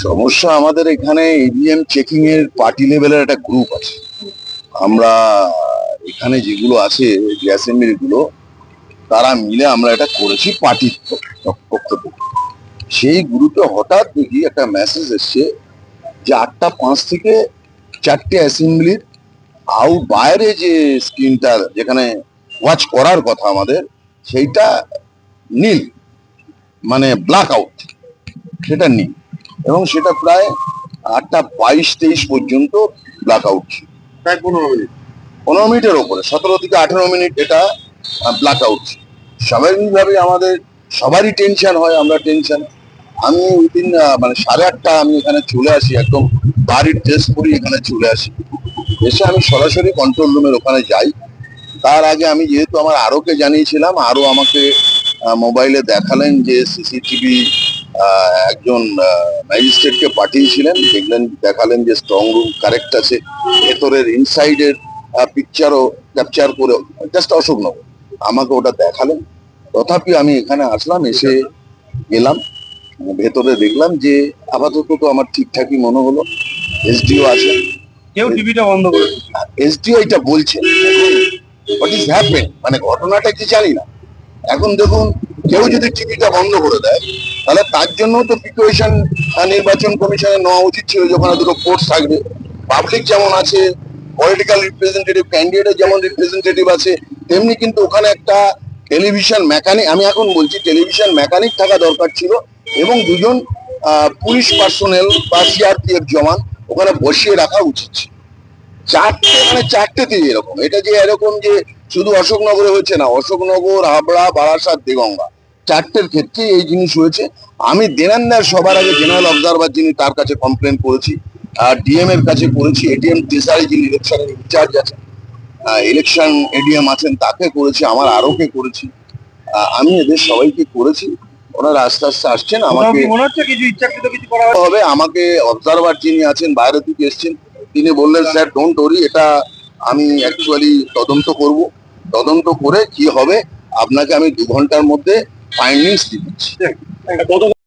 সমস্যা আমাদের এখানে ইভিএম চেকিং এর পার্টি লেভেলের একটা গ্রুপ আছে। আমরা এখানে যেগুলো আছে যে অ্যাসেম্বলি গুলো, তারা মিলে আমরা এটা করেছি পার্টির পক্ষ থেকে। সেই গ্রুপে হঠাৎ দেখি একটা মেসেজ এসছে যে 8:05 থেকে 4টে অ্যাসেম্বলির বাইরে যে স্ক্রিনটা যেখানে ওয়াচ করার কথা আমাদের, সেইটা নীল, মানে ব্ল্যাক আউট, সেটা নীল। এবং সেটা প্রায় 8:22-23 পর্যন্ত ব্ল্যাক আউট ছিল, প্রায় 15 মিনিটের ওপরে, 17 থেকে 18 মিনিট এটা ব্ল্যাক আউট ছিল। স্বাভাবিকভাবে আমাদের সবারই টেনশন হয়, আমরা টেনশন। আমি উইদিন মানে 8:30 আমি এখানে চলে আসি, একদম বাড়ির ড্রেস পরি এখানে চলে আসি। এসে আমি সরাসরি কন্ট্রোল রুমের ওখানে যাই। তার আগে আমি যেহেতু আমার আরোকে জানিয়েছিলাম, আরো আমাকে মোবাইলে দেখালেন যে সিসিটিভি একজন ম্যাজিস্ট্রেটকে পাঠিয়েছিলেন, দেখলেন, দেখালেন যে স্ট্রং রুম কারেক্ট আছে, ভেতরের ইনসাইডের পিকচারও ক্যাপচার করে, জাস্ট অশোকনগর আমাকে ওটা দেখালেন। তথাপি আমি এখানে আসলাম, এসে গেলাম ভেতরে, দেখলাম যে আপাতত তো আমার ঠিকঠাকই মনে হলো। এসডিও আছে, কেউ টিভিটা বন্ধ করে, এসডিও এটা বলছেন হোয়াট ইজ হ্যাপেন, মানে ঘটনাটা কি জানি না। এখন দেখুন, কেউ যদি টিভিটা বন্ধ করে দেয়, তাহলে তার জন্য তো প্রিপারেশন নির্বাচন কমিশনের নেওয়া উচিত ছিল, যখন দুটো ফোর্স থাকবে। পাবলিক যেমন আছে, পলিটিক্যাল রিপ্রেজেন্টেটিভ ক্যান্ডিডেটের যেমন রিপ্রেজেন্টেটিভ আছে, তেমনি কিন্তু ওখানে একটা টেলিভিশন মেকানিক, আমি এখন বলছি টেলিভিশন মেকানিক থাকা দরকার ছিল, এবং দুজন পুলিশ পার্সোনেল বা সিআরপিএফ জওয়ান ওখানে বসিয়ে রাখা উচিত ছিল। 4টে, মানে 4টেতে এরকম, এটা যে এরকম যে শুধু অশোকনগরে হচ্ছে না, অশোকনগর, হাবড়া, বারাসাত, দেগঙ্গা, 4টের ক্ষেত্রে এই জিনিস হয়েছে। আমি দেনান্দার সবার আগে জেনারেল অবজারভার যিনি, তার কাছে কমপ্লেন করেছি, আর ডিএম এর কাছে করেছি, এডিএম তেসারি যিনি ইলেকশনের ইনচার্জ আছেন, ইলেকশন এডিএম আছেন, তাকে করেছি, আমার আরোকে করেছি, আমি এদের সবাইকে করেছি। ওনারা আস্তে আস্তে আসছেন। আমাকে মনে হচ্ছে কিছু ইচ্ছাকৃত কিছু করা হবে। আমাকে অবজারভার যিনি আছেন, বাইরে থেকে এসছেন, তিনি বললেন স্যার ডোন্ট ওরি, এটা আমি অ্যাকচুয়ালি তদন্ত করব, তদন্ত করে কি হবে আপনাকে আমি 2 ঘন্টার মধ্যে ফাইন্ডিংস দিচ্ছি।